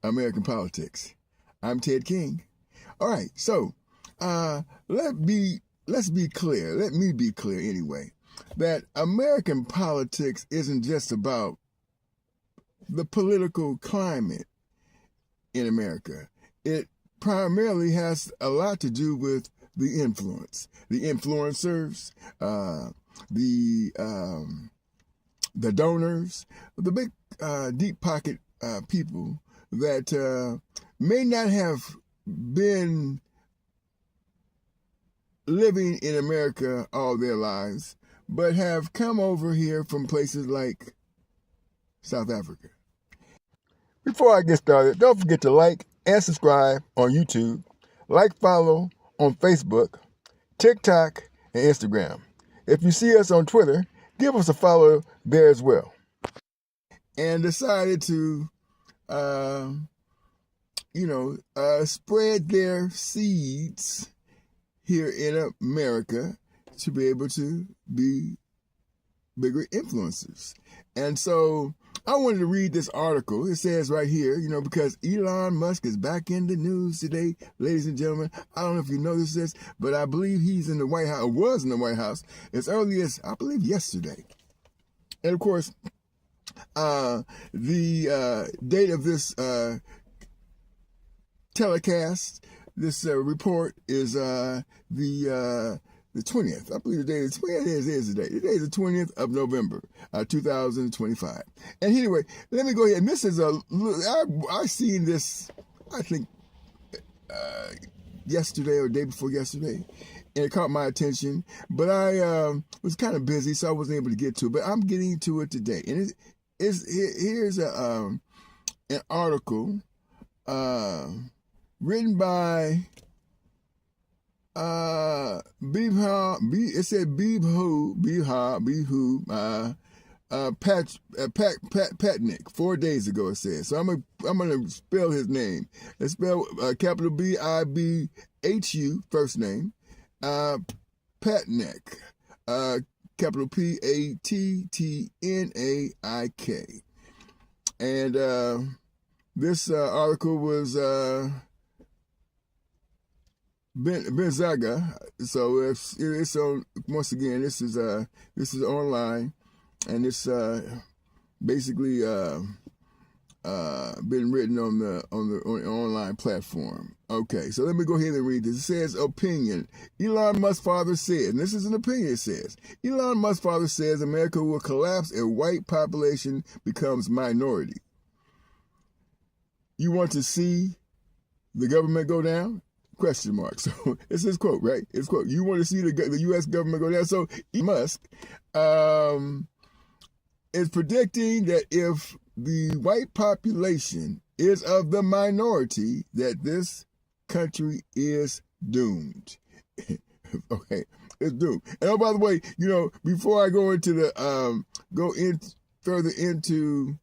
American politics. I'm Ted King. All right, so let's be clear. Let me be clear anyway, that American politics isn't just about the political climate in America. It primarily has a lot to do with the influence, the influencers, the donors, the big deep pocket people that may not have been living in America all their lives, but have come over here from places like South Africa. Before I get started, don't forget to like and subscribe on YouTube, follow on Facebook, TikTok, and Instagram. If you see us on Twitter, give us a follow there as well. And decided to, spread their seeds here in America to be able to be bigger influencers. And so I wanted to read this article. It says right here, because Elon Musk is back in the news today, ladies and gentlemen. I don't know if you noticed this, but I believe he's in the White House, or was in the White House, as early as, I believe, yesterday. And of course, the date of this telecast, this report is the 20th. I believe the day is the 20th. It is the day. Today is the 20th of November, 2025. And anyway, let me go ahead. And this is I seen this, I think, yesterday or the day before yesterday, and it caught my attention. But I was kind of busy, so I wasn't able to get to it. But I'm getting to it today. And here's an article written by it said Patnick 4 days ago, it says. So I'm gonna spell his name. It's spelled capital BIBHU, first name, Patnick, capital PATTNAIK. And this article was Benzaga. So it's on, once again, this is online, and it's basically been written on the online platform. Okay, so let me go ahead and read this. It says, opinion. Elon Musk's father said, and this is an opinion, it says, Elon Musk's father says America will collapse if white population becomes minority. You want to see the government go down? Question mark. So it's his quote, right? It's quote. You want to see the U.S. government go down? So Elon Musk is predicting that if the white population is of the minority, that this country is doomed. Okay, it's doomed. And oh, by the way, before I go into the further into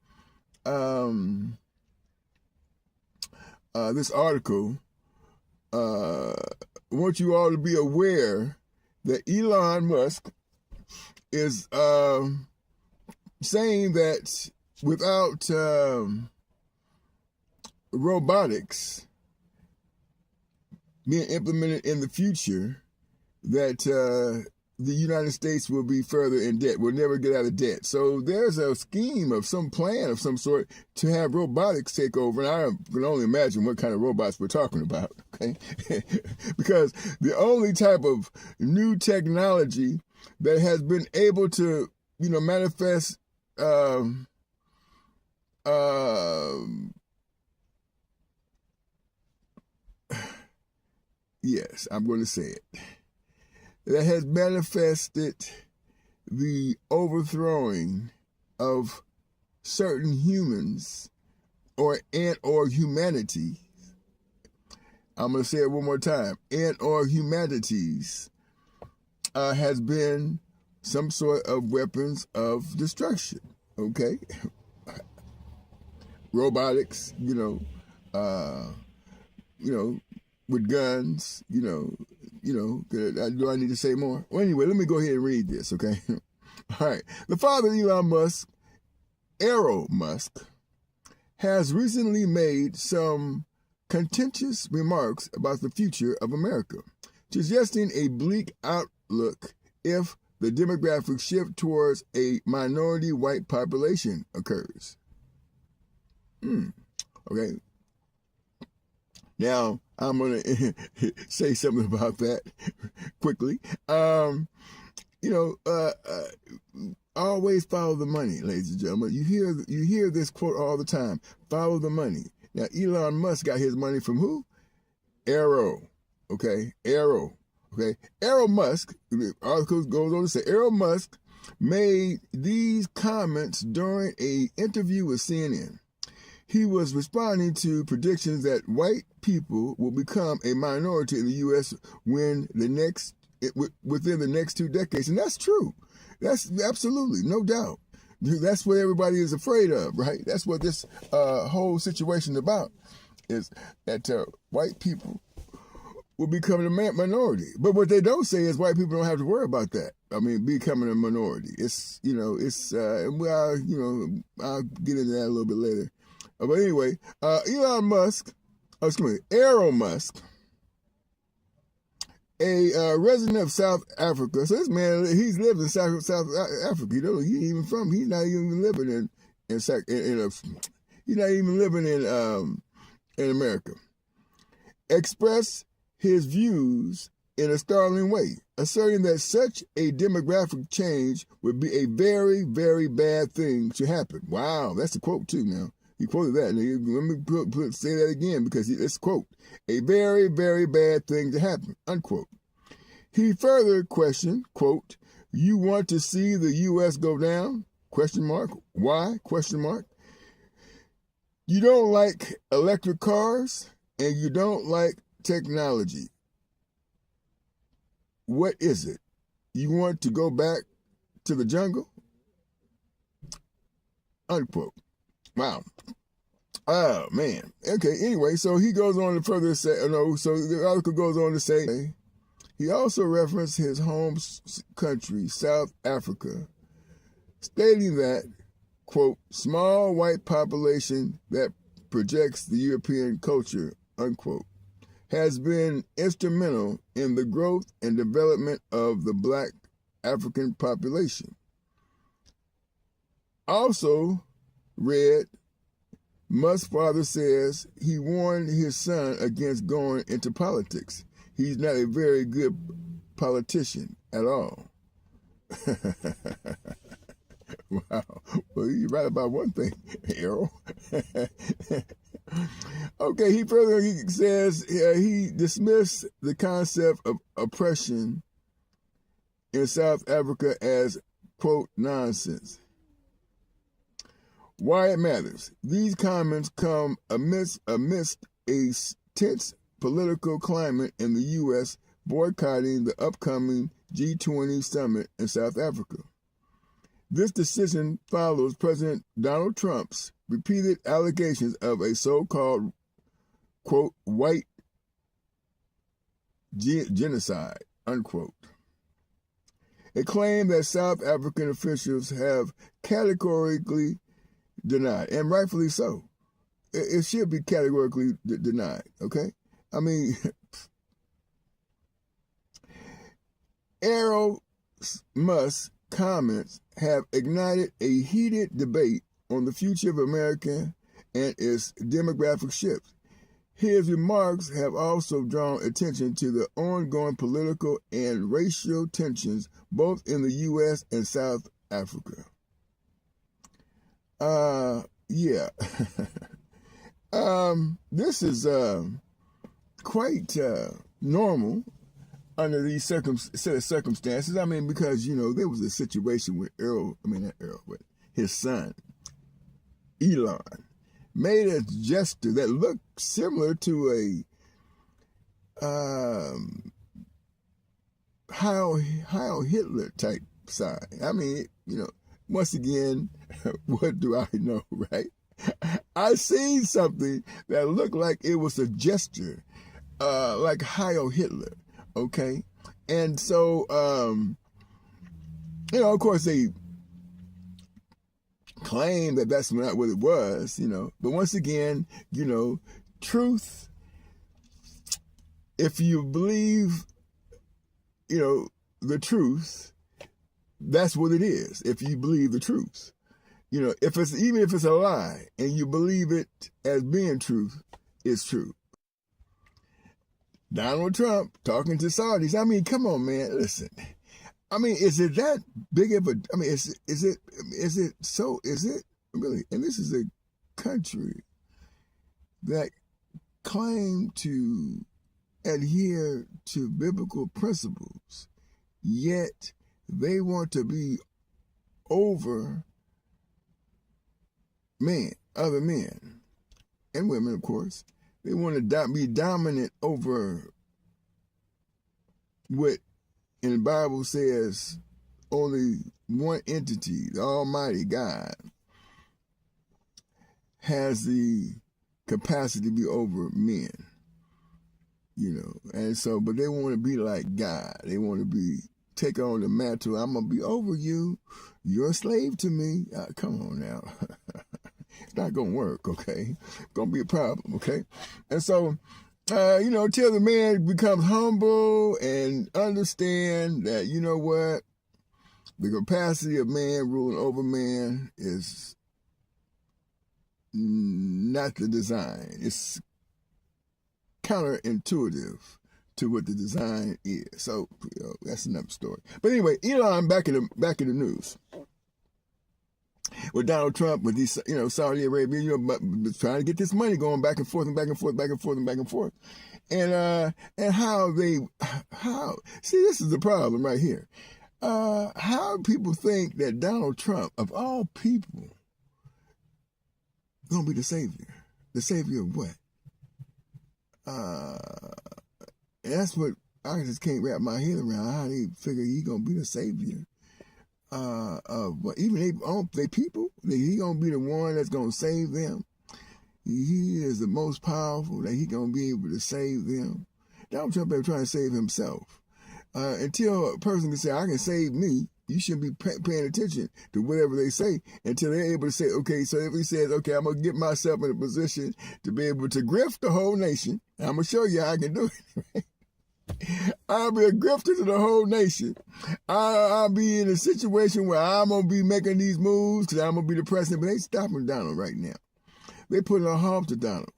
this article, I want you all to be aware that Elon Musk is saying that without robotics being implemented in the future, that the United States will be further in debt, will never get out of debt. So there's a scheme of some plan of some sort to have robotics take over. And I can only imagine what kind of robots we're talking about, okay? Because the only type of new technology that has been able to, manifest yes, I'm going to say it, that has manifested the overthrowing of certain humans or humanity. I'm going to say it one more time. Or humanities has been some sort of weapons of destruction. Okay? Robotics, with guns, do I need to say more? Well, anyway, let me go ahead and read this, okay? All right. The father of Elon Musk, Musk, has recently made some contentious remarks about the future of America, suggesting a bleak outlook if the demographic shift towards a minority white population occurs. Okay. Now, I'm going to say something about that quickly. Always follow the money, ladies and gentlemen. You hear this quote all the time. Follow the money. Now, Elon Musk got his money from who? Arrow. Okay? Arrow. Okay? Arrow Musk, the article goes on to say, Arrow Musk made these comments during an interview with CNN. He was responding to predictions that white people will become a minority in the U.S. within the next 2 decades. And that's true. That's absolutely, no doubt. That's what everybody is afraid of, right? That's what this whole situation is about, is that white people will become a minority. But what they don't say is white people don't have to worry about that. I mean, becoming a minority. I'll get into that a little bit later. But anyway, Arrow Musk, a resident of South Africa. So this man, he's lived in South Africa. He's not even living in America. Expressed his views in a startling way, asserting that such a demographic change would be a very, very bad thing to happen. Wow, that's a quote too now. He quoted that. Let me say that again because it's, quote, a very, very bad thing to happen, unquote. He further questioned, quote, you want to see the U.S. go down? Question mark. Why? Question mark. You don't like electric cars and you don't like technology. What is it? You want to go back to the jungle? Unquote. Wow. Oh, man. Okay, anyway, so he goes on to further say, so the article goes on to say, he also referenced his home country, South Africa, stating that, quote, small white population that projects the European culture, unquote, has been instrumental in the growth and development of the Black African population. Also read, Musk's father says he warned his son against going into politics. He's not a very good politician at all. Wow. Well, you're right about one thing, Errol. Okay, he says he dismissed the concept of oppression in South Africa as, quote, nonsense. Why it matters. These comments come amidst a tense political climate in the U.S. boycotting the upcoming G20 summit in South Africa. This decision follows President Donald Trump's repeated allegations of a so-called, quote, white genocide, unquote. A claim that South African officials have categorically denied, and rightfully so. It should be categorically denied, okay? I mean, Arrow Musk's comments have ignited a heated debate on the future of America and its demographic shift. His remarks have also drawn attention to the ongoing political and racial tensions both in the U.S. and South Africa. Yeah. This is quite normal under these set of circumstances. I mean, because, there was a situation with but his son, Elon, made a gesture that looked similar to a Heil Hitler type sign. I mean, once again, what do I know, right? I seen something that looked like it was a gesture, like Heil Hitler, okay? And so, of course, they claim that that's not what it was, But once again, truth, if you believe, the truth, that's what it is. If you believe the truth, even if it's a lie and you believe it as being truth, it's true. Donald Trump talking to Saudis. I mean, come on, man. Listen. I mean, is it that big of a? I mean, is it really? And this is a country that claim to adhere to biblical principles, yet they want to be over men, other men, and women, of course. They want to be dominant over what in the Bible says only one entity, the Almighty God, has the capacity to be over men. And so, but they want to be like God. They want to take on the mantle. I'm going to be over you. You're a slave to me. Come on now. It's not going to work, okay? It's going to be a problem, okay? And so, till the man becomes humble and understand that, what? The capacity of man ruling over man is not the design. It's counterintuitive to what the design is. So, that's another story. But anyway, Elon back in the news. With Donald Trump, with these, Saudi Arabia, trying to get this money going back and forth and back and forth, back and forth and back and forth. And how see, this is the problem right here. How people think that Donald Trump, of all people, gonna be the savior. The savior of what? And that's what I just can't wrap my head around, how they figure he gonna be the savior. But even they people, he gonna be the one that's gonna save them. He is the most powerful, that he gonna be able to save them. Donald Trump ain't trying to save himself. Until a person can say, I can save me, you shouldn't be paying attention to whatever they say until they're able to say, okay, so if he says, okay, I'm going to get myself in a position to be able to grift the whole nation, I'm going to show you how I can do it. I'll be a grifter to the whole nation. I'll be in a situation where I'm going to be making these moves because I'm going to be the president, but they stopping Donald right now. They putting a halt to Donald.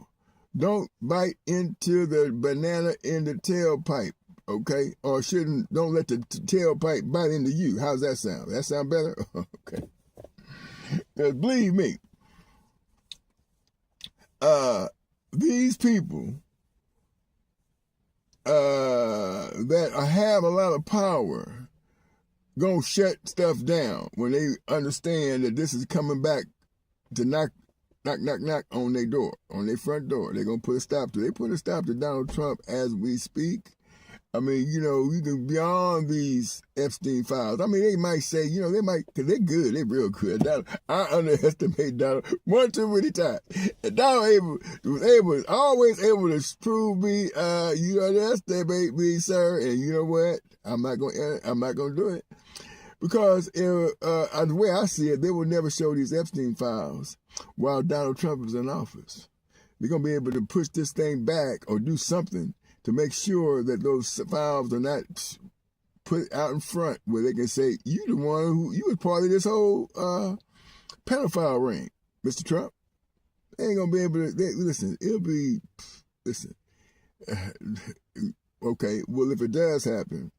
Don't bite into the banana in the tailpipe, okay? Or don't let the tailpipe bite into you. How's that sound? That sound better? Okay. Because believe me, these people that have a lot of power gonna shut stuff down when they understand that this is coming back to knock on their door, on their front door. They're gonna put a stop to it. They put a stop to Donald Trump as we speak. I mean, you can beyond these Epstein files. I mean, they might say, they might, because they're good, they're real good. I underestimate Donald one too many times. And Donald was always able to prove me, you underestimate me, sir. And you know what? I'm not gonna do it. Because the way I see it, they will never show these Epstein files while Donald Trump is in office. They're going to be able to push this thing back or do something to make sure that those files are not put out in front where they can say, you the one you was part of this whole pedophile ring, Mr. Trump. They ain't going to be able to, listen, okay, well, if it does happen,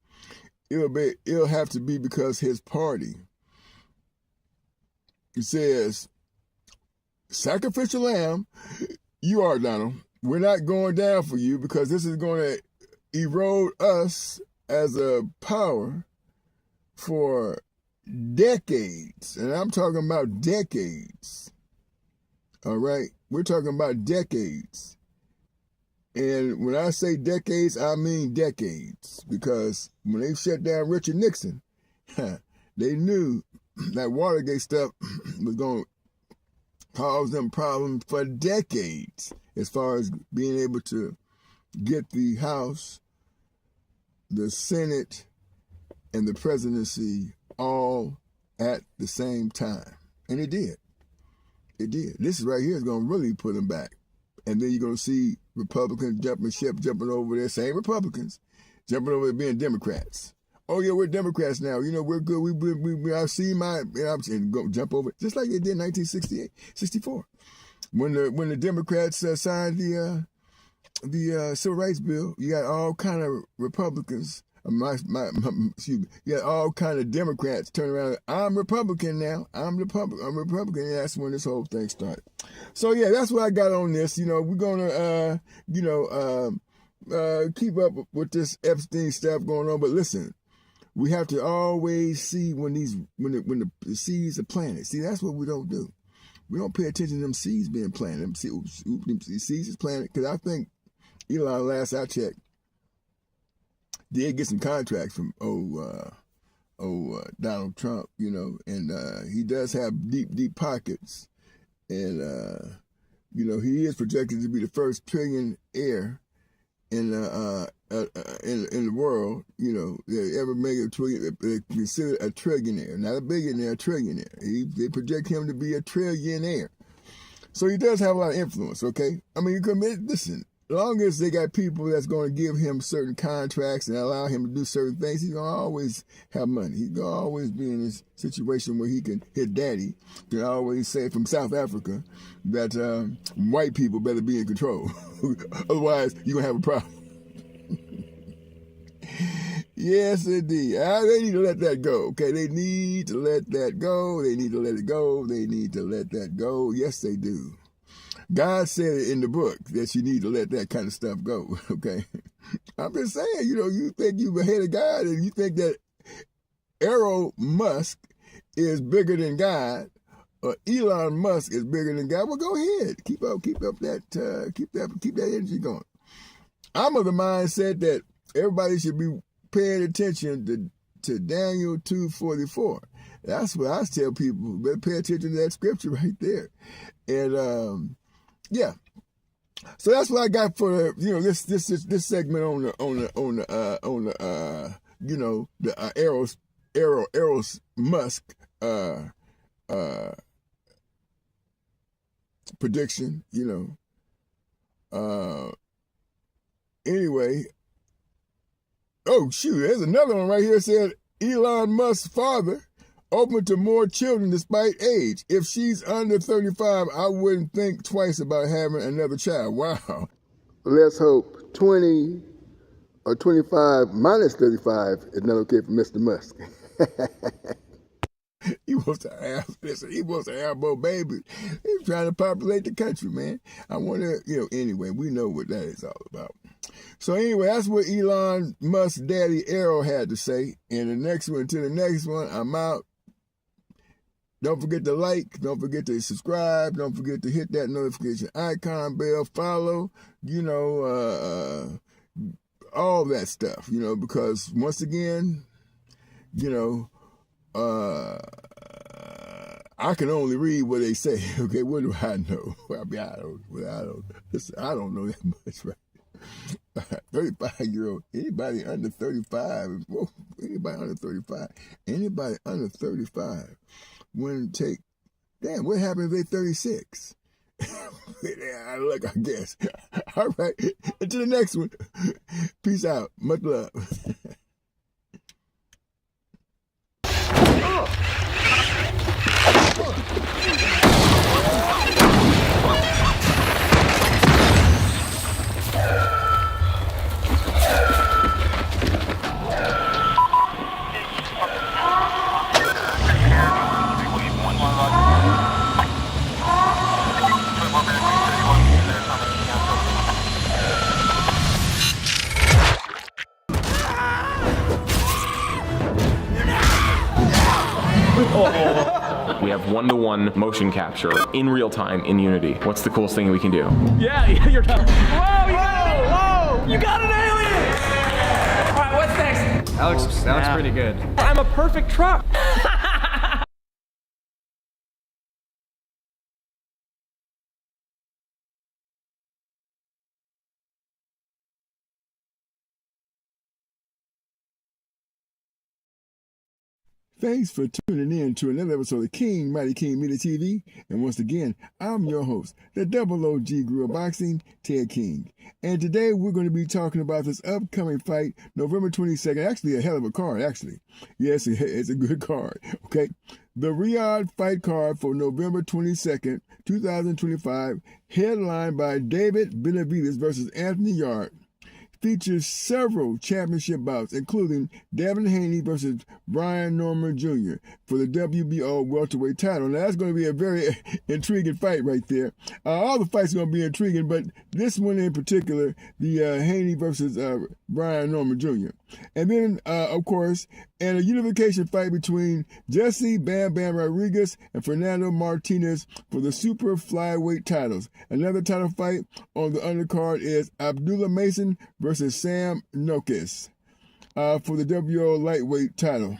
it'll have to be because his party, it says, sacrificial lamb, you are, Donald. We're not going down for you because this is going to erode us as a power for decades. And I'm talking about decades. All right? We're talking about decades. And when I say decades, I mean decades. Because when they shut down Richard Nixon, they knew that Watergate stuff was going to cause them problems for decades as far as being able to get the House, the Senate, and the presidency all at the same time. And it did. It did. This right here is going to really put them back. And then you're going to see Republicans jumping ship, jumping over there, same Republicans, jumping over there being Democrats. Oh, yeah, we're Democrats now. You know, we're good. I've seen and go jump over, just like they did in 1968, 64. When the Democrats signed the Civil Rights Bill, you got all kind of Republicans, excuse me, you got all kind of Democrats turn around. I'm Republican now. I'm Republican. And that's when this whole thing started. So yeah, that's what I got on this. You know, we're gonna keep up with this Epstein stuff going on. But listen, we have to always see when the seeds are planted. See, that's what we don't do. We don't pay attention to them seeds being planted. Them seeds is planted, because I think Elon, last I checked, did get some contracts from Donald Trump, you know, and he does have deep pockets, and you know, he is projected to be the first trillionaire in the world, you know, that ever make a trillion, considered a trillionaire, not a billionaire, a trillionaire. They project him to be a trillionaire. So he does have a lot of influence, okay? I mean, you can listen, as long as they got people that's going to give him certain contracts and allow him to do certain things, he's going to always have money. He's going to always be in this situation where his daddy can always say from South Africa that white people better be in control. Otherwise, you're going to have a problem. Yes, indeed. They need to let that go, okay? They need to let that go. They need to let it go. They need to let that go. Yes, they do. God said it in the book that you need to let that kind of stuff go, okay? I'm just saying, you know, you think you're ahead of God and you think that Elon Musk is bigger than God, or Elon Musk is bigger than God. Well, go ahead. Keep that energy going. I'm of the mindset that everybody should be paying attention to Daniel 2:44. That's what I tell people. Better pay attention to that scripture right there. And yeah, so that's what I got for this segment on the you know, the Eros Musk prediction. You know, anyway. Oh shoot, there's another one right here. Said Elon Musk's father open to more children despite age. If she's under 35, I wouldn't think twice about having another child. Wow. Let's hope 20 or 25 minus 35 is not okay for Mr. Musk. He wants to have more babies. He's trying to populate the country, man. I wonder, anyway, we know what that is all about. So anyway, that's what Elon Musk's daddy Arrow had to say. And the next one, I'm out. Don't forget to like. Don't forget to subscribe. Don't forget to hit that notification icon bell. Follow. All that stuff. Because once again, I can only read what they say. Okay, what do I know? I don't know that much, right? 35-year-old, anybody under 35, anybody under 35 wouldn't take, damn, what happens if they're 36? Yeah, look, I guess. All right, until the next one. Peace out. Much love. We have one-to-one motion capture in real time in Unity. What's the coolest thing we can do? Yeah, you're done. Whoa! You got an alien! All right, what's next? That looks pretty good. I'm a perfect truck. Thanks for tuning in to another episode of King Mighty King Media TV. And once again, I'm your host, the double OG Grill Boxing, Ted King. And today we're going to be talking about this upcoming fight, November 22nd. Actually, a hell of a card, actually. Yes, it's a good card, okay? The Riyadh fight card for November 22nd, 2025, headlined by David Benavidez versus Anthony Yarde, features several championship bouts, including Devin Haney versus Brian Norman Jr. for the WBO welterweight title. Now, that's going to be a very intriguing fight right there. All the fights are going to be intriguing, but this one in particular, the Haney versus Brian Norman Jr. And then, of course, and a unification fight between Jesse Bam Bam Rodriguez and Fernando Martinez for the super flyweight titles. Another title fight on the undercard is Abdullah Mason versus Sam Nokes for the WBO lightweight title.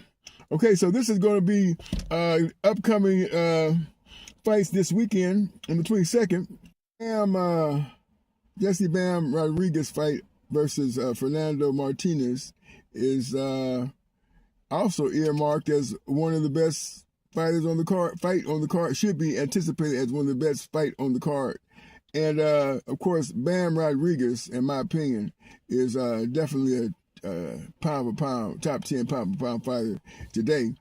Okay, so this is going to be upcoming fights this weekend on the 22nd. Jesse Bam Rodriguez fight versus Fernando Martinez is also earmarked as one of the best fighters on the card, should be anticipated as one of the best fight on the card. And of course, Bam Rodriguez, in my opinion, is definitely a pound for pound, top 10 pound for pound fighter today.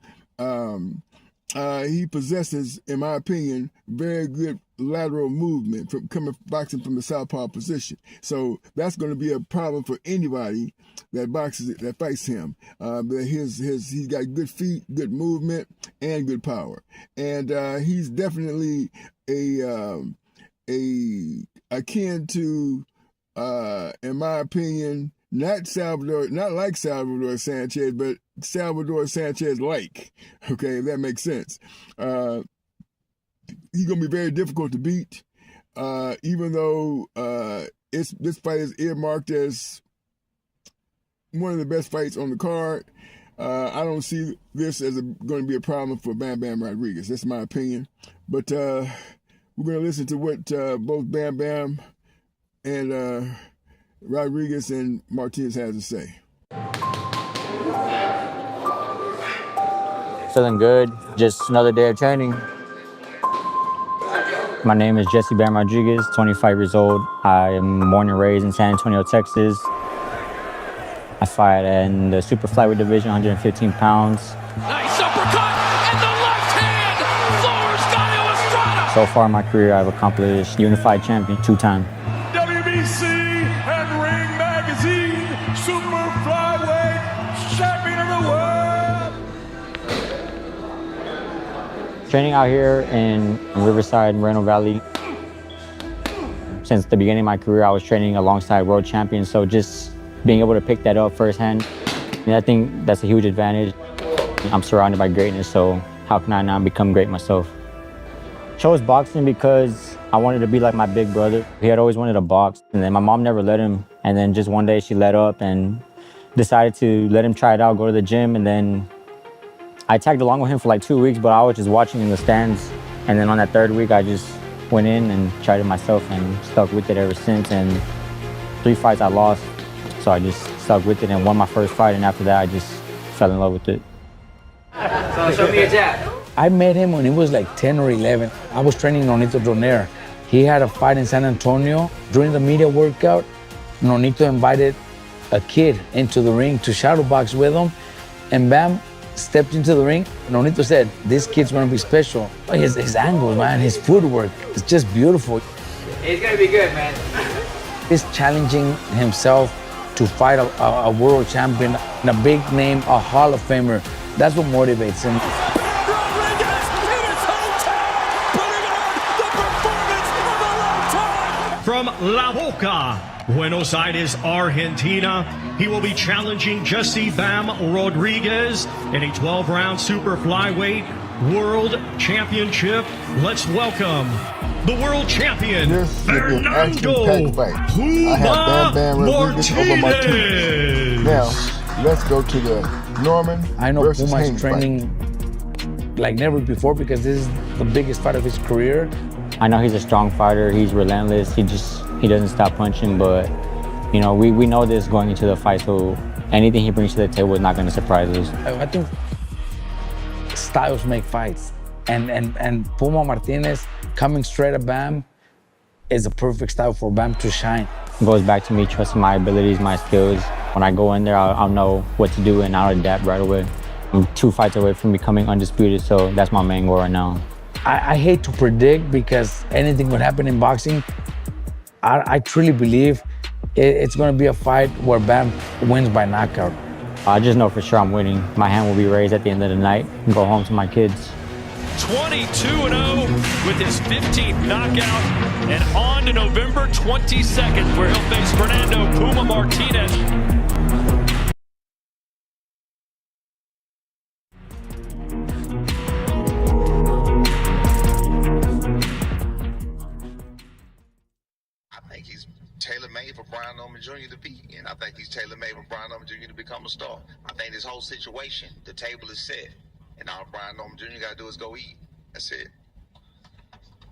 He possesses, in my opinion, very good lateral movement from boxing from the southpaw position. So that's going to be a problem for anybody that fights him. He's got good feet, good movement, and good power. And he's definitely akin to, in my opinion, not like Salvador Sanchez, but Salvador Sanchez-like. Okay, if that makes sense. He's going to be very difficult to beat, even though this fight is earmarked as one of the best fights on the card. I don't see this as going to be a problem for Bam Bam Rodriguez. That's my opinion. But we're going to listen to what both Bam Bam and Rodriguez and Martinez has to say. Feeling good. Just another day of training. My name is Jesse Bam Rodriguez, 25 years old. I am born and raised in San Antonio, Texas. I fight in the super flyweight division, 115 pounds. Nice uppercut and the left hand floors Gallo Estrada. So far in my career, I've accomplished unified champion 2-time. WBC and Ring Magazine super flyweight champion of the world. Training out here in Riverside, Moreno Valley. Since the beginning of my career, I was training alongside world champions, so just being able to pick that up firsthand, I think that's a huge advantage. I'm surrounded by greatness, so how can I not become great myself? Chose boxing because I wanted to be like my big brother. He had always wanted to box, and then my mom never let him. And then just one day she let up and decided to let him try it out, go to the gym, and then I tagged along with him for like 2 weeks, but I was just watching in the stands. And then on that third week, I just went in and tried it myself and stuck with it ever since. And 3 fights I lost, so I just stuck with it and won my first fight. And after that, I just fell in love with it. So show me your jab. I met him when he was like 10 or 11. I was training Nonito Donaire. He had a fight in San Antonio. During the media workout, Nonito invited a kid into the ring to shadow box with him. And Bam stepped into the ring. Nonito said, this kid's gonna be special. His angles, man, his footwork, it's just beautiful. He's gonna be good, man. He's challenging himself to fight a world champion, and a big name, a Hall of Famer. That's what motivates him. Rodriguez in his hometown, putting on the performance of a lifetime. From La Boca, Buenos Aires, Argentina, he will be challenging Jesse Bam Rodriguez in a 12-round super flyweight world championship. Let's welcome the world champion, This is an Fernando action-packed fight. I have Bam Bam Rodriguez over Martinez. Now, let's go to the Norman I know versus Puma's Haney training like never before because this is the biggest fight of his career. I know he's a strong fighter. He's relentless. He doesn't stop punching, but you know, we know this going into the fight, so anything he brings to the table is not going to surprise us. I think styles make fights. And Puma Martinez coming straight at Bam is a perfect style for Bam to shine. It goes back to me trusting my abilities, my skills. When I go in there, I'll know what to do and I'll adapt right away. I'm 2 fights away from becoming undisputed, so that's my main goal right now. I hate to predict because anything would happen in boxing. I truly believe it's going to be a fight where Bam wins by knockout. I just know for sure I'm winning. My hand will be raised at the end of the night and go home to my kids. 22-0 with his 15th knockout, and on to November 22nd where he'll face Fernando Puma Martinez. I think he's tailor-made for Brian Norman Jr. to be, and I think he's tailor-made for Brian Norman Jr. to become a star. I think this whole situation, the table is set, and all Brian Norman Jr. got to do is go eat. That's it.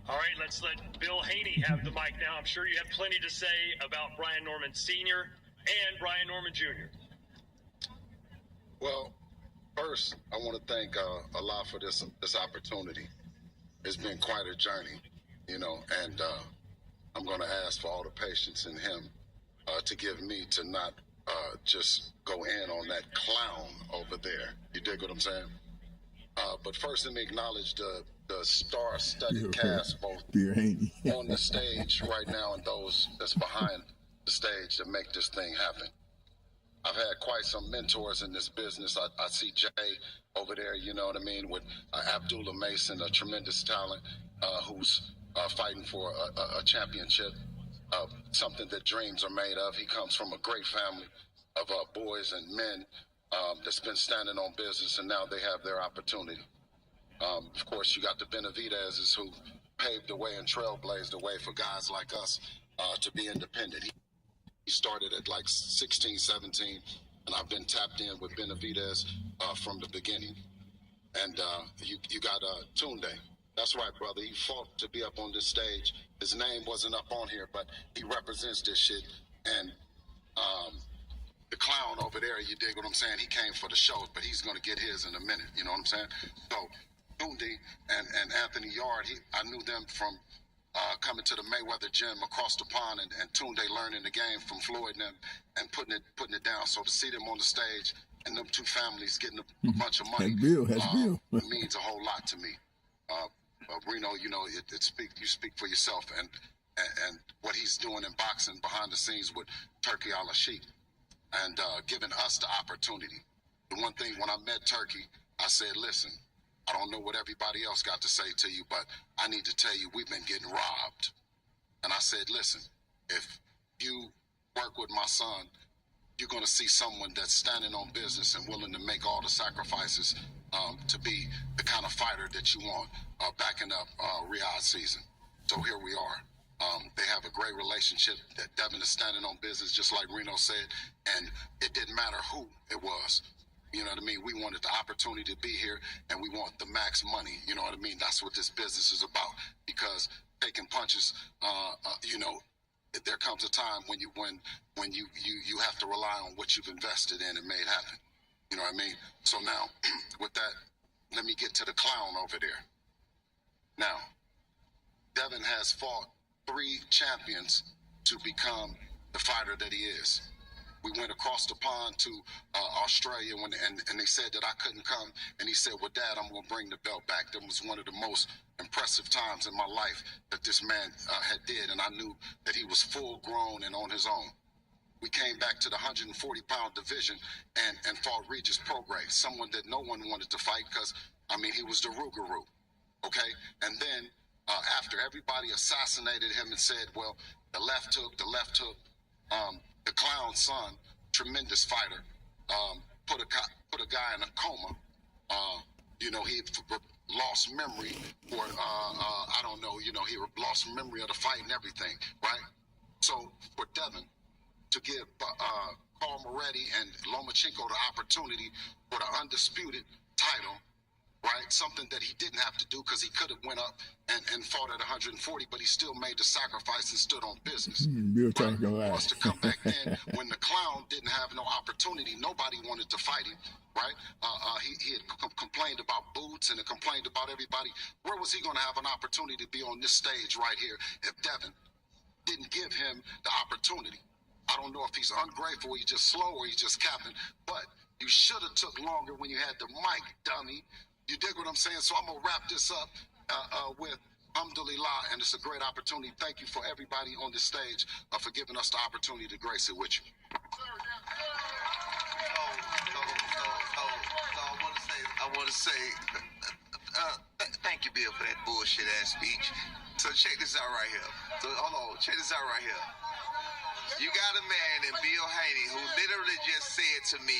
All right, let's let Bill Haney have the mic now. I'm sure you have plenty to say about Brian Norman Sr. and Brian Norman Jr. Well, first, I want to thank Allah for this opportunity. It's been quite a journey, you know, and I'm going to ask for all the patience in him to give me to not just go in on that clown over there. You dig what I'm saying? But first, let me acknowledge the star-studded cast both on the stage right now and those that's behind the stage to make this thing happen. I've had quite some mentors in this business. I see Jay over there, you know what I mean, with Abdullah Mason, a tremendous talent who's fighting for a championship, something that dreams are made of. He comes from a great family of boys and men that's been standing on business, and now they have their opportunity. Of course, you got the Benavidez's who paved the way and trailblazed the way for guys like us to be independent. He started at like 16, 17, and I've been tapped in with Benavidez from the beginning. And you got Tunde. That's right, brother. He fought to be up on this stage. His name wasn't up on here, but he represents this shit. And the clown over there, you dig what I'm saying? He came for the show, but he's going to get his in a minute. You know what I'm saying? So Tunde and Anthony Yard, I knew them from coming to the Mayweather gym across the pond, and Tunde learning the game from Floyd and putting it down. So to see them on the stage and them two families getting a bunch of money means a whole lot to me. Reno, you know, you speak for yourself, and what he's doing in boxing behind the scenes with Turkey Al-Sheikh, and giving us the opportunity. The one thing when I met Turkey, I said, listen, I don't know what everybody else got to say to you, but I need to tell you we've been getting robbed. And I said, listen, if you work with my son, you're going to see someone that's standing on business and willing to make all the sacrifices to be the kind of fighter that you want backing up Riyadh season. So here we are. They have a great relationship. That Devin is standing on business, just like Reno said, and it didn't matter who it was. You know what I mean? We wanted the opportunity to be here, and we want the max money. You know what I mean? That's what this business is about. Because taking punches, you know, there comes a time when you have to rely on what you've invested in and made happen. You know what I mean? So now, with that, let me get to the clown over there. Now, Devin has fought 3 champions to become the fighter that he is. We went across the pond to Australia and they said that I couldn't come. And he said, well, Dad, I'm going to bring the belt back. That was one of the most impressive times in my life that this man had did. And I knew that he was full grown and on his own. We came back to the 140-pound division and fought Regis Prograis, someone that no one wanted to fight because, I mean, he was the Rougarou, okay? And then after everybody assassinated him and said, well, the left hook, the clown's son, tremendous fighter, put a guy in a coma. You know, he lost memory for, I don't know, you know, he lost memory of the fight and everything, right? So for Devin to give Paul Moretti and Lomachenko the opportunity for the undisputed title, right? Something that he didn't have to do because he could have went up and fought at 140, but he still made the sacrifice and stood on business. Bill talking Right? loud. Wants to come back then when the clown didn't have no opportunity. Nobody wanted to fight him, right? He had complained about boots and complained about everybody. Where was he going to have an opportunity to be on this stage right here if Devin didn't give him the opportunity? I don't know if he's ungrateful, he's just slow, or he's just capping, but you should have took longer when you had the mic, dummy. You dig what I'm saying? So I'm going to wrap this up with Alhamdulillah, and it's a great opportunity. Thank you for everybody on this stage for giving us the opportunity to grace it with you. So I want to say, thank you, Bill, for that bullshit ass speech. So check this out right here. So hold on, check this out right here. You got a man in Bill Haney who literally just said to me,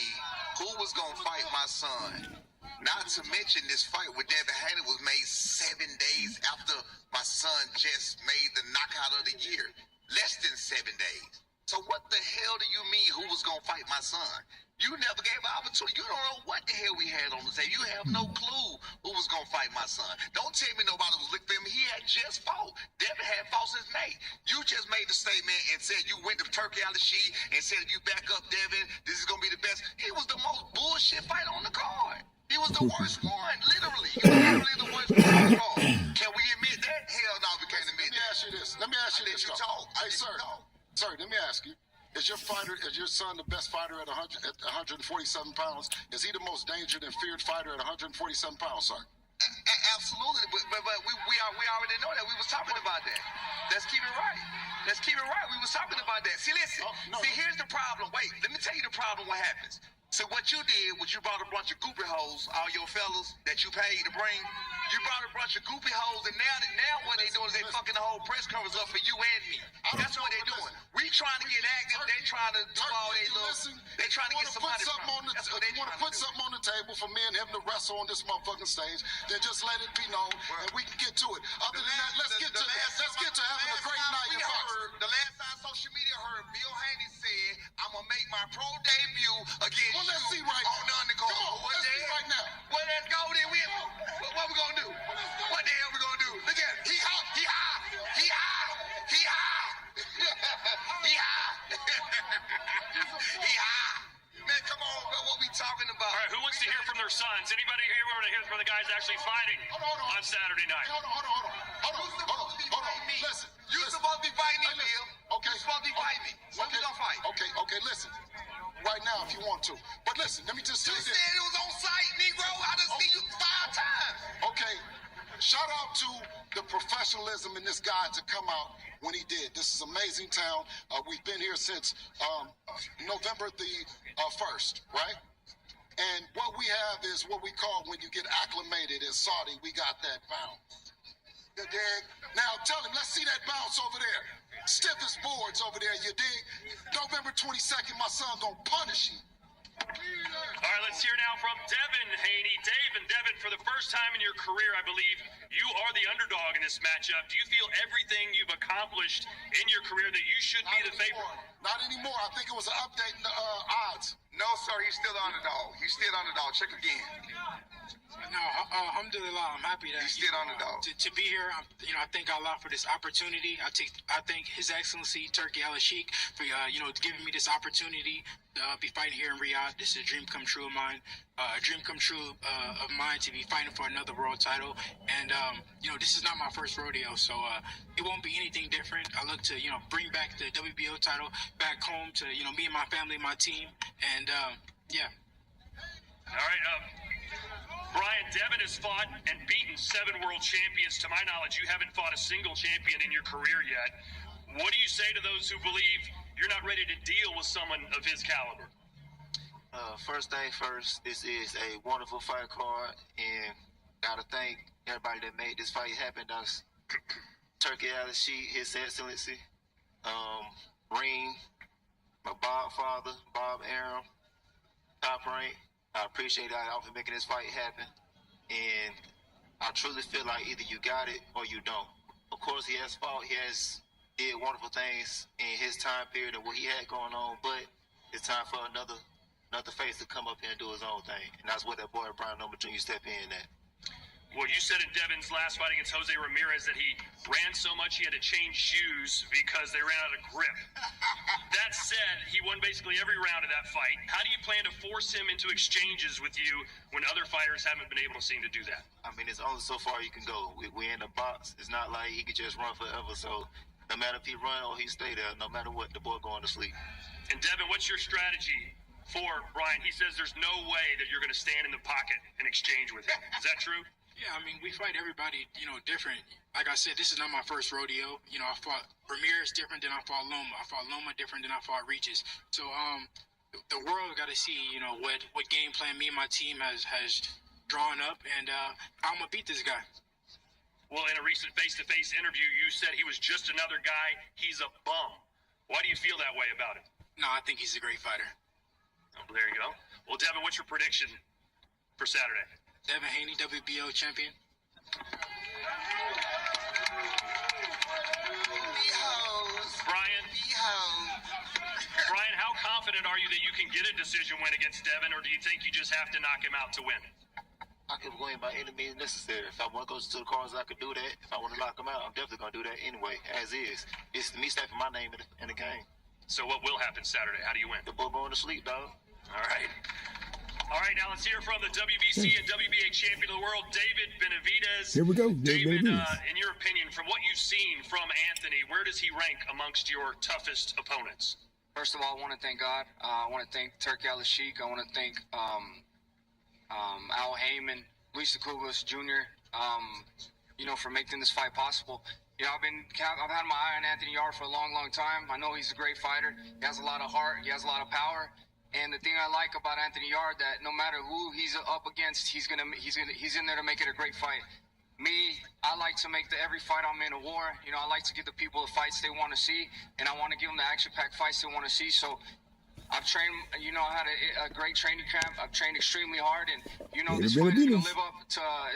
who was gonna fight my son? Not to mention this fight with Devin Haney was made 7 days after my son just made the knockout of the year. Less than 7 days. So what the hell do you mean who was gonna fight my son? You never gave an opportunity. You don't know what the hell we had on the table. You have no clue who was gonna fight my son. Don't tell me nobody was looking for him. He had just fought. Devin had fought since May. You just made the statement and said you went to Turkey Al-Sheikh and said if you back up Devin, this is gonna be the best. He was the most bullshit fight on the card. He was the worst one, literally. He was literally the worst one on the card. Can we admit that? Hell no, we can't admit that. Let me ask you this. Let me ask you this. You talk. Hey, sir. Sir, let me ask you. Is your son the best fighter at 147 pounds? Is he the most dangerous and feared fighter at 147 pounds, sir? Absolutely, but we already know that. We was talking about that. Let's keep it right. Let's keep it right. We was talking about that. See, listen. See, here's the problem. Wait, let me tell you the problem. What happens? So what you did was you brought a bunch of goopy hoes, all your fellas that you paid to bring. You brought a bunch of goopy hoes, and now what they doing is they fucking the whole press conference up for you and me. That's what they doing. We trying to get active. They trying to do all they little. They trying to get somebody. That's what they want to put something on the table for me and him to wrestle on this motherfucking stage. Then just let it be known, and we can get to it. Other than that, let's get to having a great night in boxing. The last time social media heard Bill Haney said, "I'm gonna make my pro debut against." Well, let's see right now. Come on, let's see right now. Well, let's go then. What we gonna do? What the hell we gonna do? Look at him. He hot. He hot. He hot. He hot. He hot. He hot. Man, come on, bro. What we talking about? All right, who wants to hear from their sons? Anybody here want to hear from the guys actually fighting on Saturday night? Hold on. Listen. You supposed to be fighting me, Bill. Okay. You supposed to be fighting me. When we gonna fight? Okay, listen. Right now, if you want to. But listen, let me just say You this. said it was on site, Negro. I done seen you 5 times. Okay. Shout out to the professionalism in this guy to come out when he did. This is amazing town. We've been here since November the 1st, right? And what we have is what we call when you get acclimated in Saudi, we got that bounce. You dig? Now tell him, let's see that bounce over there. Stiff as boards over there, you dig? November 22nd, my son gonna punish you. All right, let's hear now from Devin Haney. Devin, for the first time in your career, I believe, you are the underdog in this matchup. Do you feel everything you've accomplished in your career that you should be the favorite? Not anymore. I think it was an update in the odds. No, sir. He's still the underdog. He's still the underdog. Check again. No, alhamdulillah, I'm happy that He's still underdog. To be here. I thank Allah for this opportunity. I thank His Excellency Turkey Al-Sheikh for giving me this opportunity to be fighting here in Riyadh. This is a dream come true of mine. A dream come true of mine to be fighting for another world title. And this is not my first rodeo, so it won't be anything different. I look to bring back the WBO title back home to me and my family, my team, and yeah. All right. Brian, Devin has fought and beaten 7 world champions. To my knowledge, you haven't fought a single champion in your career yet. What do you say to those who believe you're not ready to deal with someone of his caliber? First thing first, this is a wonderful fight card, and gotta thank everybody that made this fight happen. That's Turkey Al-Sheikh, His Excellency, Ring, my father, Bob Arum, Top Rank. I appreciate y'all for making this fight happen, and I truly feel like either you got it or you don't. Of course, he has fought. He has did wonderful things in his time period and what he had going on, but it's time for another face to come up here and do his own thing, and that's what that boy Brian Norman Jr. step in at. Well, you said in Devin's last fight against Jose Ramirez that he ran so much he had to change shoes because they ran out of grip. That said, he won basically every round of that fight. How do you plan to force him into exchanges with you when other fighters haven't been able to seem to do that? I mean, it's only so far you can go. We in the box. It's not like he could just run forever. So no matter if he run or he stay there, no matter what, the boy going to sleep. And Devin, what's your strategy for Brian? He says there's no way that you're going to stand in the pocket and exchange with him. Is that true? Yeah, I mean, we fight everybody, different. Like I said, this is not my first rodeo. I fought Ramirez different than I fought Loma. I fought Loma different than I fought Regis. So, the world got to see, what game plan me and my team has drawn up, and I'm gonna beat this guy. Well, in a recent face-to-face interview, you said he was just another guy. He's a bum. Why do you feel that way about him? No, I think he's a great fighter. Oh, there you go. Well, Devin, what's your prediction for Saturday? Devin Haney, WBO champion. Brian, how confident are you that you can get a decision win against Devin, or do you think you just have to knock him out to win? I can win by any means necessary. If I want to go to the cards, I could do that. If I want to knock him out, I'm definitely going to do that anyway, as is. It's me stamping my name in the game. So what will happen Saturday? How do you win? The boy going to sleep, dog. All right. All right, now let's hear from the WBC and WBA champion of the world, David Benavidez. Here we go. David, in your opinion, from what you've seen from Anthony, where does he rank amongst your toughest opponents? First of all, I want to thank God. I want to thank Turki Al-Sheikh. I want to thank Al Heyman, Luis Kuglis Jr., for making this fight possible. I've had my eye on Anthony Yarde for a long, long time. I know he's a great fighter. He has a lot of heart. He has a lot of power. And the thing I like about Anthony Yarde, that no matter who he's up against, he's in there to make it a great fight. Me, I like to make every fight I'm in a war. I like to give the people the fights they want to see, and I want to give them the action-packed fights they want to see. So I've trained, I had a great training camp. I've trained extremely hard, and this fight is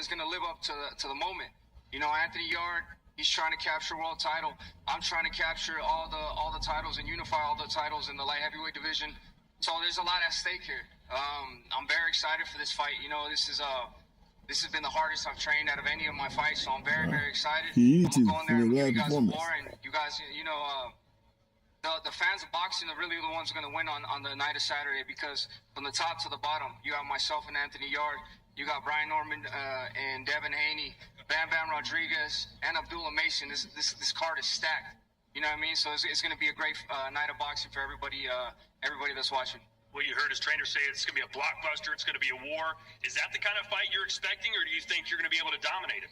going to live up to the moment. Anthony Yarde, he's trying to capture world title. I'm trying to capture all the titles and unify all the titles in the light heavyweight division. So there's a lot at stake here. I'm very excited for this fight. This has been the hardest I've trained out of any of my fights, so I'm very, very excited. I'm going there and give you guys a war, and you guys, the fans of boxing are really the ones going to win on the night of Saturday, because from the top to the bottom, you have myself and Anthony Yarde, you got Brian Norman and Devin Haney, Bam Bam Rodriguez, and Abdullah Mason. This card is stacked. You know what I mean? So it's going to be a great night of boxing for everybody that's watching. Well, you heard his trainer say it's going to be a blockbuster. It's going to be a war. Is that the kind of fight you're expecting, or do you think you're going to be able to dominate him?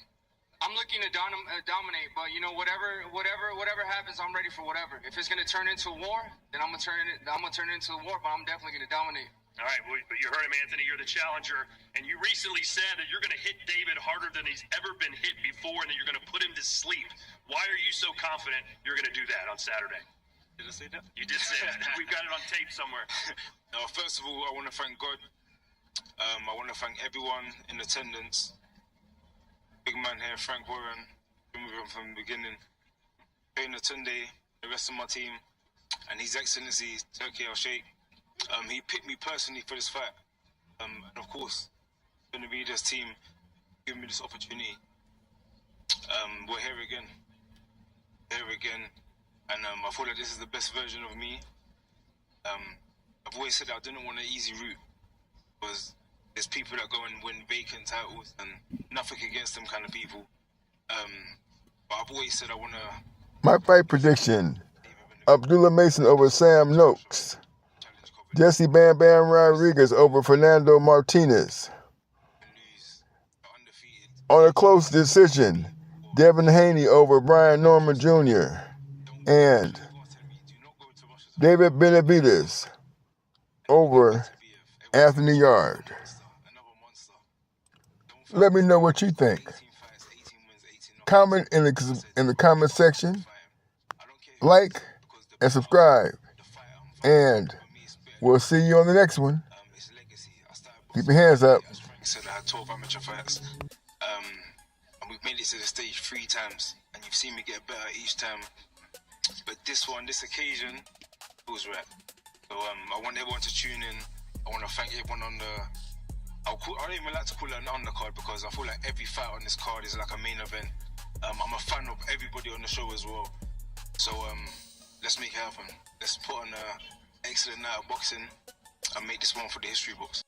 I'm looking to dominate, but whatever happens, I'm ready for whatever. If it's going to turn into a war, then I'm going to turn it into a war. But I'm definitely going to dominate. All right, well, but you heard him, Anthony. You're the challenger, and you recently said that you're going to hit David harder than he's ever been hit before, and that you're going to put him to sleep. Why are you so confident you're going to do that on Saturday? Did I say that? You did say that. We've got it on tape somewhere. No, first of all, I want to thank God. I want to thank everyone in attendance. Big man here, Frank Warren, been with him from the beginning. Payne Tunde, the rest of my team, and His Excellency Turki Al-Sheikh. He picked me personally for this fight. And of course, Benavidez team giving me this opportunity. We're here again. And I feel like this is the best version of me. I've always said that I didn't want an easy route, because there's people that go and win vacant titles, and nothing against them kind of people. But I've always said I want to... My fight prediction: Abdullah Mason over Sam Noakes. Jesse Bam Bam Rodriguez over Fernando Martinez. On a close decision, Devin Haney over Brian Norman Jr. and David Benavidez over Anthony Yarde. Let me know what you think. Comment in the comment section. Like and subscribe. And we'll see you on the next one. Keep your hands up. Said I had 12 amateur fights. And we've made it to the stage 3 times. And you've seen me get better each time. But this occasion, was right. So I want everyone to tune in. I want to thank everyone on I don't even like to call it an undercard because I feel like every fight on this card is like a main event. I'm a fan of everybody on the show as well. So let's make it happen. Let's put on an excellent night of boxing and make this one for the history books.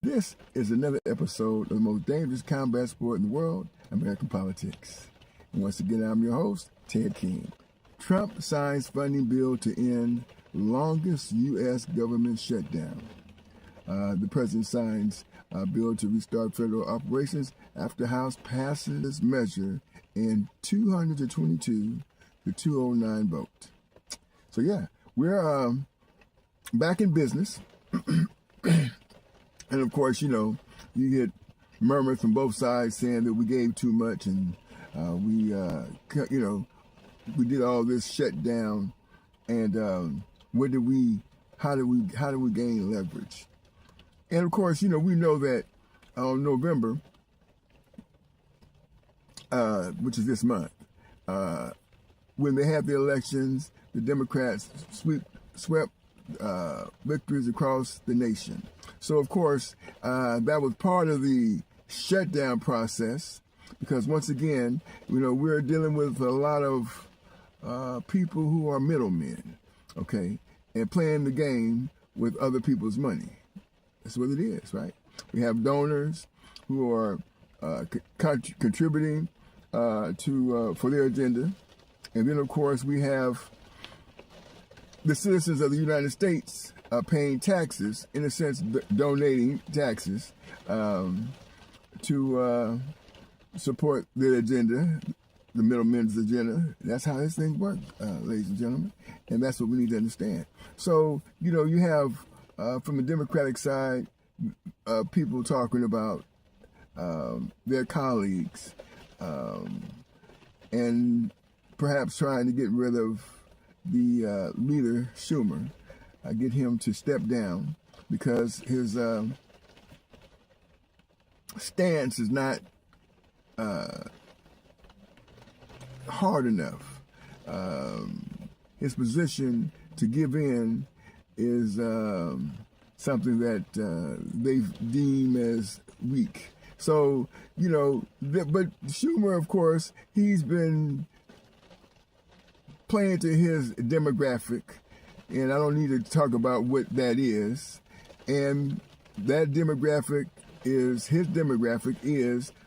This is another episode of the most dangerous combat sport in the world, American politics. And once again, I'm your host, Ted King. Trump signs funding bill to end longest U.S. government shutdown. The president signs a bill to restart federal operations after House passes measure in 222 to 209 vote. So yeah, we're back in business. And of course, you get murmurs from both sides saying that we gave too much and we did all this shutdown. And how do we gain leverage? And of course, we know that on November, which is this month, when they had the elections, the Democrats swept victories across the nation. So, of course, that was part of the shutdown process because, once again, we're dealing with a lot of people who are middlemen, okay, and playing the game with other people's money. That's what it is, right? We have donors who are contributing for their agenda. And then, of course, we have the citizens of the United States paying taxes, in a sense, donating taxes to support their agenda, the middlemen's agenda. That's how this thing works, ladies and gentlemen. And that's what we need to understand. So, you have, from the Democratic side, people talking about their colleagues and perhaps trying to get rid of the leader, Schumer, get him to step down because his stance is not hard enough. His position to give in is something that they deem as weak. So, but Schumer, of course, he's been playing to his demographic, and I don't need to talk about what that is. And that demographic is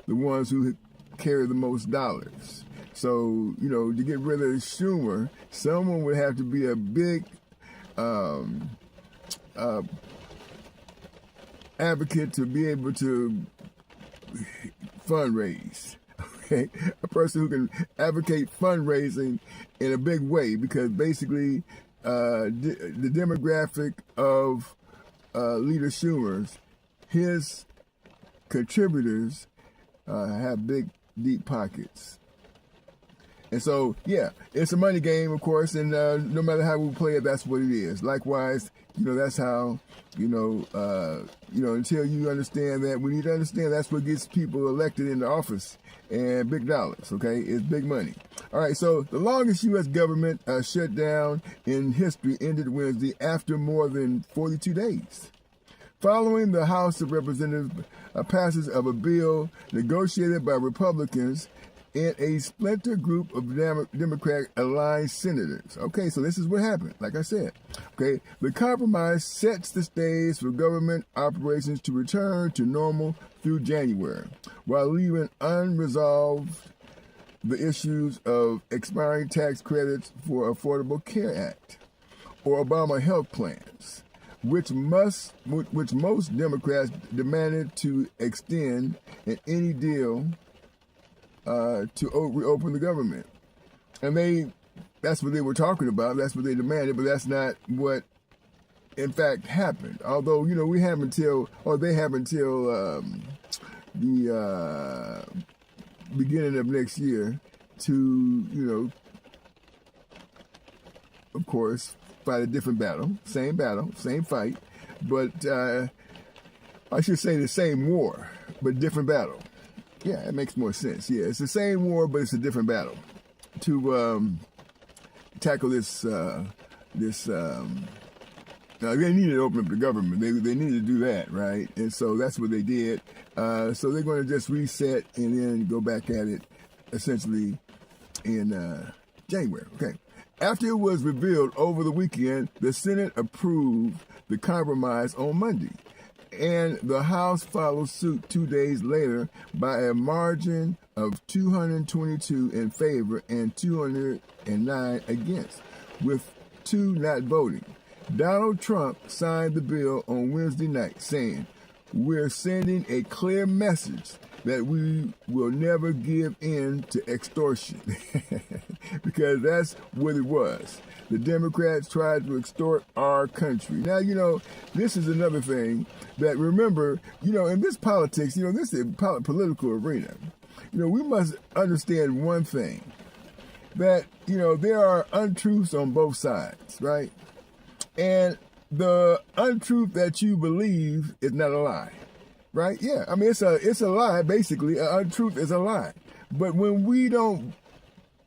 the ones who carry the most dollars. So, to get rid of Schumer, someone would have to be a big advocate to be able to fundraise. Okay, a person who can advocate fundraising in a big way, because basically the demographic of Leader Schumer's, his contributors have big, deep pockets. And so, yeah, it's a money game, of course, and no matter how we play it, that's what it is. Likewise, that's how, until you understand that, we need to understand that's what gets people elected into office, and big dollars, okay? It's big money. All right, so the longest U.S. government shutdown in history ended Wednesday after more than 42 days. Following the House of Representatives passage of a bill negotiated by Republicans and a splinter group of Democrat-aligned senators. Okay, so this is what happened, like I said. Okay, the compromise sets the stage for government operations to return to normal through January, while leaving unresolved the issues of expiring tax credits for Affordable Care Act or Obama health plans, which most Democrats demanded to extend in any deal to reopen the government. And that's what they were talking about. That's what they demanded, but that's not what, in fact, happened. Although, they have until the beginning of next year to, of course, fight a different battle, same fight, but I should say the same war, but different battle. Yeah, it makes more sense. Yeah, it's the same war, but it's a different battle to tackle this Now, they needed to open up the government. They needed to do that, right? And so that's what they did. So they're going to just reset and then go back at it essentially in January. Okay. After it was revealed over the weekend, the Senate approved the compromise on Monday, and the House followed suit 2 days later by a margin of 222 in favor and 209 against, with 2 not voting. Donald Trump signed the bill on Wednesday night, saying, "We're sending a clear message that we will never give in to extortion," because that's what it was. The Democrats tried to extort our country. Now, this is another thing that, remember, in this politics, this is a political arena. We must understand one thing, that, there are untruths on both sides, right? And the untruth that you believe is not a lie, right? Yeah, I mean, it's a lie, basically. An untruth is a lie. But when we don't,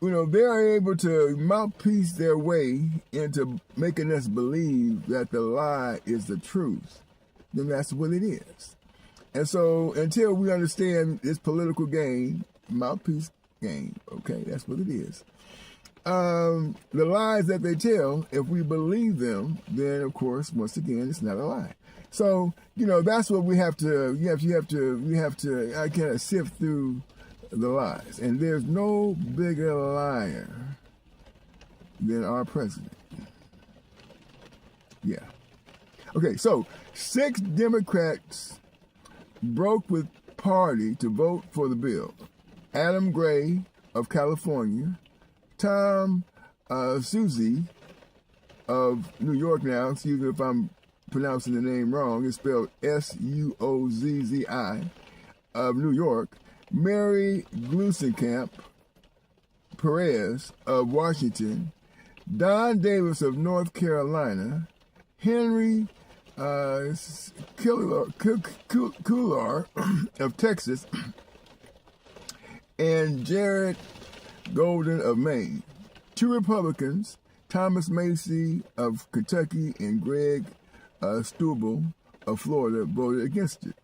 they're able to mouthpiece their way into making us believe that the lie is the truth, then that's what it is. And so until we understand this political game, mouthpiece game, okay, that's what it is. The lies that they tell, if we believe them, then of course, once again, it's not a lie. So, that's what we have to, we have to kind of sift through the lies. And there's no bigger liar than our president. Yeah. Okay, so 6 Democrats broke with party to vote for the bill. Adam Gray of California, Tom Suozzi of New York now, excuse me if I'm pronouncing the name wrong, it's spelled Suozzi of New York, Mary Gluesenkamp Perez of Washington, Don Davis of North Carolina, Henry Cuellar of Texas, and Jared Golden of Maine. 2 Republicans, Thomas Macy of Kentucky and Greg Stubble of Florida, voted against it.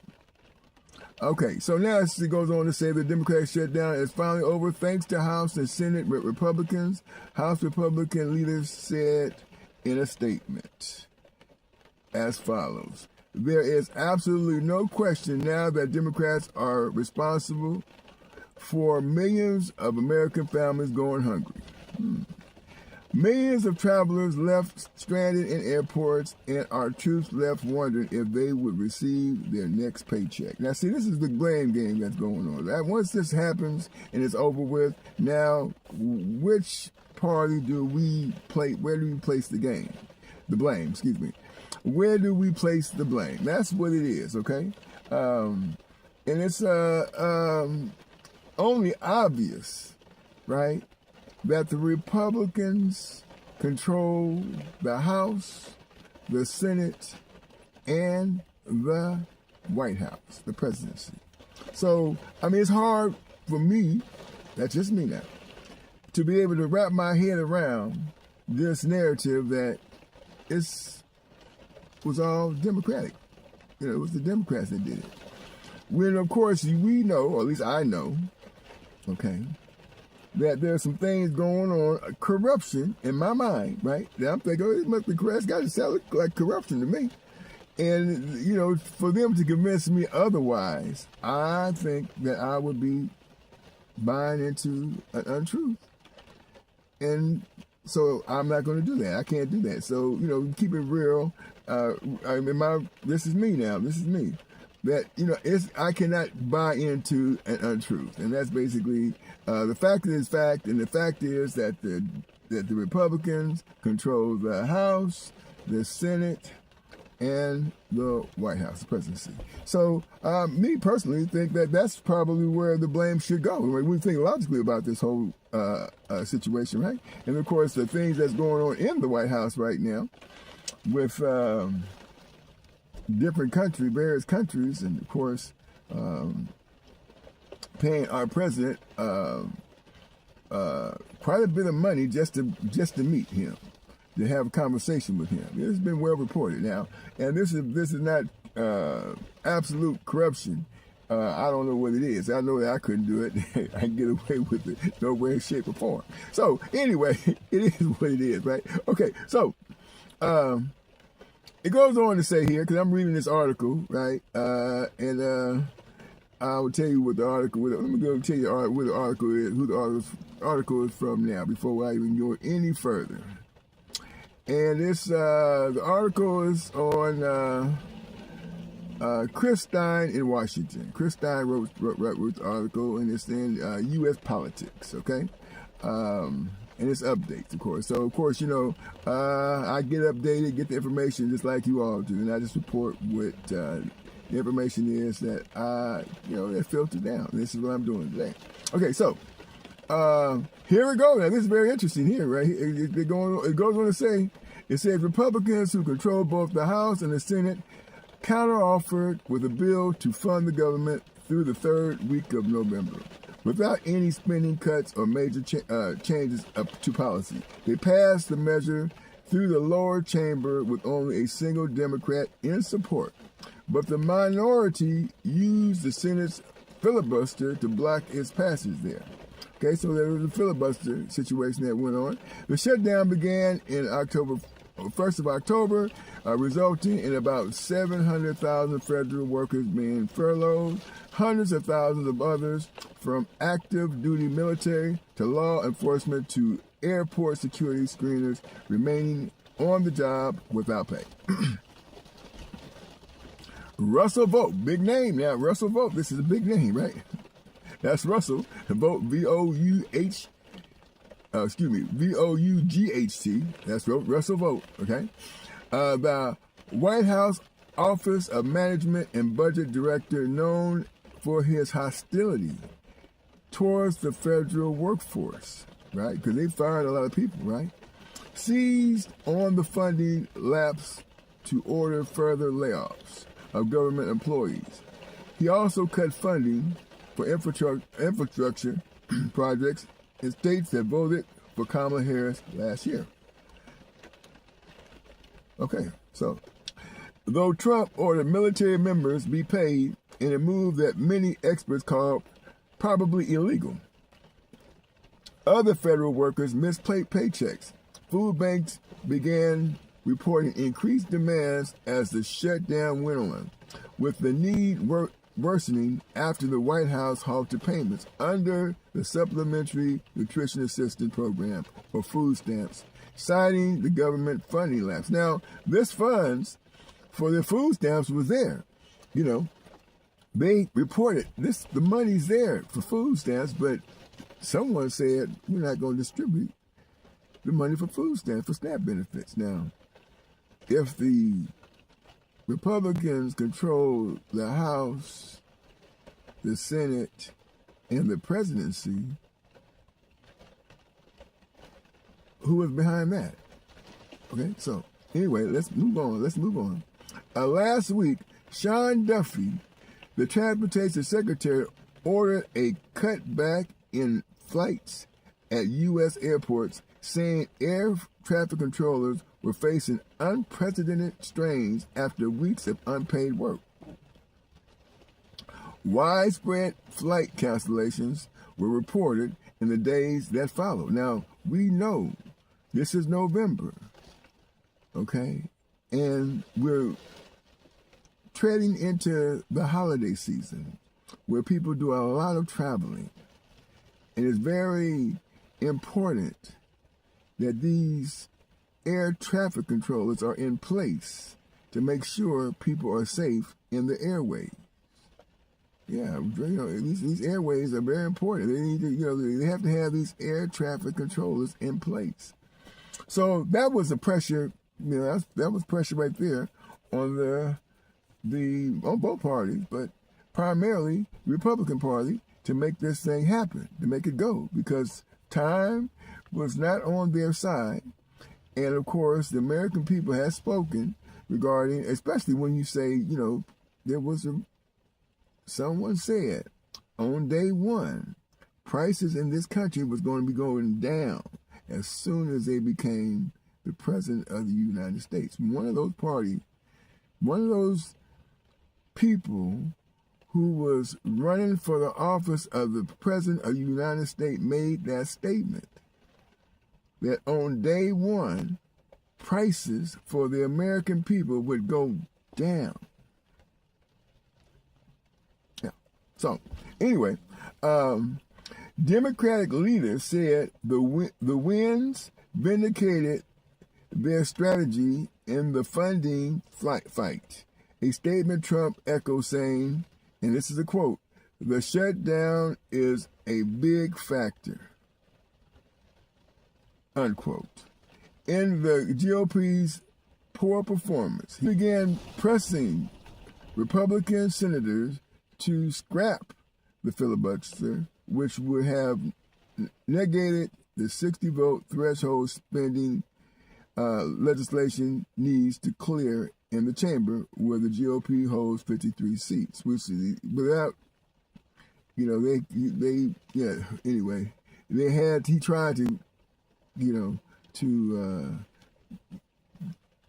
Okay, so now it goes on to say the Democratic shutdown is finally over thanks to House and Senate Republicans. House Republican leaders said in a statement as follows: "There is absolutely no question now that Democrats are responsible for millions of American families going hungry. Millions of travelers left stranded in airports, and our troops left wondering if they would receive their next paycheck." Now, see, this is the blame game that's going on. Once this happens and it's over with, now which party do we play? Where do we place the game? The blame, excuse me. Where do we place the blame? That's what it is, okay? And it's only obvious, right, that the Republicans control the House, the Senate, and the White House, the presidency. So, I mean, it's hard for me, that's just me now, to be able to wrap my head around this narrative that was all Democratic. It was the Democrats that did it. When, of course, we know, or at least I know, okay, that there's some things going on, corruption in my mind, right? Now I'm thinking, it must be correct. It's got to sound like corruption to me. And, for them to convince me otherwise, I think that I would be buying into an untruth. And so I'm not going to do that. I can't do that. So, keep it real. This is me now. This is me. That, I cannot buy into an untruth. And that's basically, the fact is fact, and the fact is that the Republicans control the House, the Senate, and the White House, the presidency. So, me personally think that that's probably where the blame should go. We think logically about this whole situation, right? And of course, the things that's going on in the White House right now with different countries, various countries, and of course, paying our president quite a bit of money just to meet him. to have a conversation with him. This has been well reported now, and this is not absolute corruption. I don't know what it is. I know that I couldn't do it. I can get away with it, no way, shape, or form. So anyway, it is what it is, right? Okay, so it goes on to say here, because I'm reading this article, right? And I will tell you what the article. Let me go tell you where the article is, who the article is from now, before I even go any further. And this the article is on Chris Stein in Washington. Chris Stein wrote the article, and it's in U.S. politics, okay? And it's updates, of course. So, of course, you know, I get updated, get the information just like you all do, and I just report what the information is that they're filtered down. This is what I'm doing today. Okay, so here we go. Now, this is very interesting here, right? It goes on to say, it says Republicans who control both the House and the Senate counter-offered with a bill to fund the government through the third week of November, without any spending cuts or major changes to policy. They passed the measure through the lower chamber with only a single Democrat in support, but the minority used the Senate's filibuster to block its passage there. Okay, so there was a filibuster situation that went on. The shutdown began in October 1st of October, resulting in about 700,000 federal workers being furloughed, hundreds of thousands of others, from active duty military to law enforcement to airport security screeners, remaining on the job without pay. Russell Vogt, big name now. Russell Vogt, this is a big name, right? That's Russell Vogt, V-O-U-G-H-T. That's Russell Vogt, okay? The White House Office of Management and Budget Director, known for his hostility towards the federal workforce, right? Because they fired a lot of people, right? Seized on the funding lapse to order further layoffs of government employees. He also cut funding for infrastructure projects in states that voted for Kamala Harris last year. Okay, so though Trump ordered military members be paid in a move that many experts call probably illegal, other federal workers missed paychecks. Food banks began reporting increased demands as the shutdown went on, with the need worsening after the White House halted payments under the Supplementary Nutrition Assistance Program, or food stamps, citing the government funding lapse. Now, this funds for the food stamps was there. You know, they reported the money's there for food stamps, but someone said we're not going to distribute the money for food stamps, for SNAP benefits. Now, if the Republicans control the House, the Senate, and the presidency, who is behind that? Okay, so anyway, let's move on. Last week, Sean Duffy, the Transportation Secretary, ordered a cutback in flights at U.S. airports, saying air traffic controllers were facing unprecedented strains after weeks of unpaid work. Widespread flight cancellations were reported in the days that followed. Now, we know this is November, okay? And we're treading into the holiday season where people do a lot of traveling. And it's very important that these air traffic controllers are in place to make sure people are safe in the airways. Yeah, you know, these airways are very important. They need to, they have to have these air traffic controllers in place. So that was the pressure, that was pressure right there on on both parties, but primarily the Republican Party, to make this thing happen, to make it go, because time was not on their side. And of course, the American people have spoken regarding, especially when you say, there was someone said on day one, prices in this country was going to be going down as soon as they became the President of the United States. One of those people who was running for the office of the President of the United States made that statement that on day one, prices for the American people would go down. Yeah. So, anyway, Democratic leaders said the wins vindicated their strategy in the funding fight. A statement Trump echoed saying, and this is a quote, "The shutdown is a big factor," unquote. In the GOP's poor performance, he began pressing Republican senators to scrap the filibuster, which would have negated the 60-vote threshold spending legislation needs to clear in the chamber where the GOP holds 53 seats, which is without, anyway, he tried to, to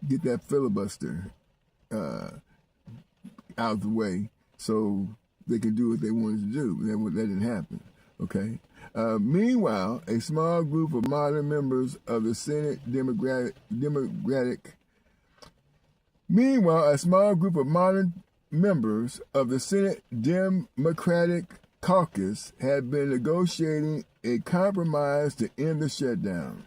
get that filibuster out of the way so they could do what they wanted to do. That didn't happen, okay? Meanwhile, a small group of modern members of the Senate Democratic caucus had been negotiating a compromise to end the shutdown.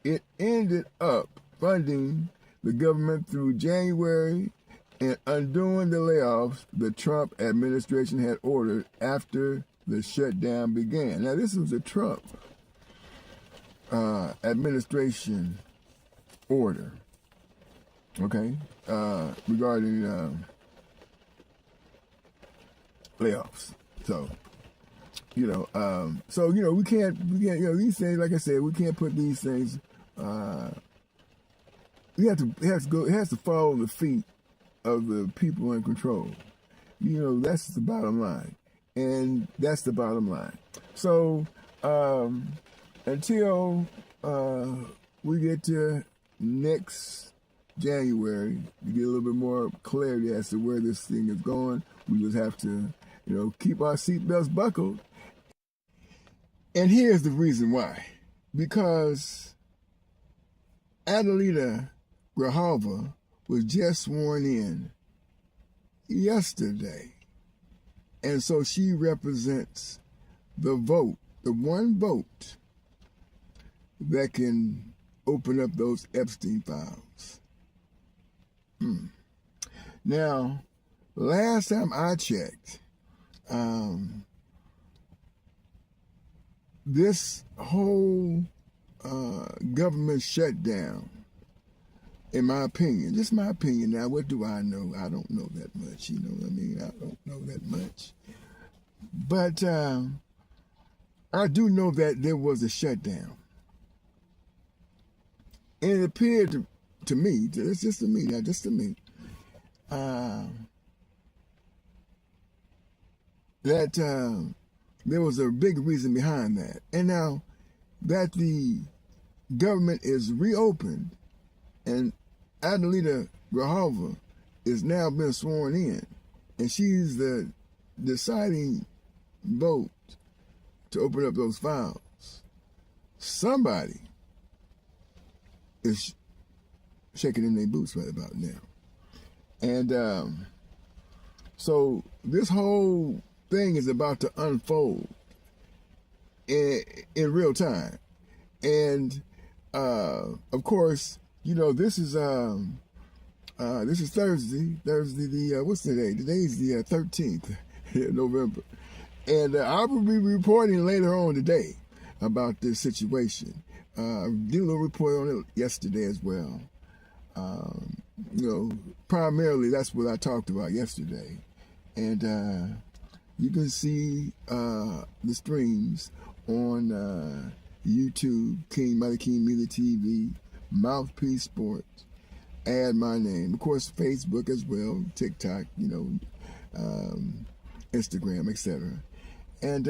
It ended up funding the government through January and undoing the layoffs the Trump administration had ordered after the shutdown began. Now, this was a Trump administration order, okay, regarding layoffs. So, we can't, these things, like I said, we can't put these things, it has to follow the feet of the people in control. That's the bottom line. And that's the bottom line. So, until we get to next January, to get a little bit more clarity as to where this thing is going, we just have to, keep our seatbelts buckled. And here's the reason why. Because Adelita Grijalva was just sworn in yesterday. And so she represents the vote, the one vote that can open up those Epstein files. Now, last time I checked, this whole government shutdown, in my opinion, just my opinion now, what do I know? I don't know that much, you know what I mean? I don't know that much. But I do know that there was a shutdown. And it appeared to me, just to me, that there was a big reason behind that. And now that the government is reopened and Adelita Grijalva is now been sworn in, and she's the deciding vote to open up those files, somebody is shaking in their boots right about now. And so this whole thing is about to unfold in real time. And of course, this is Thursday. What's today? Today's the 13th of November. And I will be reporting later on today about this situation. I did a little report on it yesterday as well. Primarily that's what I talked about yesterday. And you can see the streams on YouTube, Mighty King Media TV, Mouthpiece Sports, add my name. Of course, Facebook as well, TikTok, Instagram, etc. And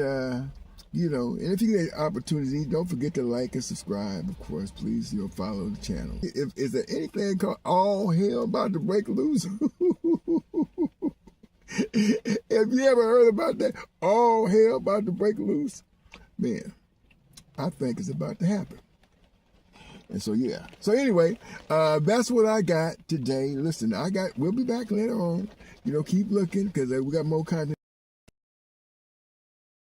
You know, and if you get an opportunity, don't forget to like and subscribe, of course, please. Follow the channel. Is there anything called all hell about to break loose? Have you ever heard about that? All hell about to break loose? Man, I think it's about to happen. And so, yeah. So anyway, that's what I got today. Listen, we'll be back later on. Keep looking because we got more content.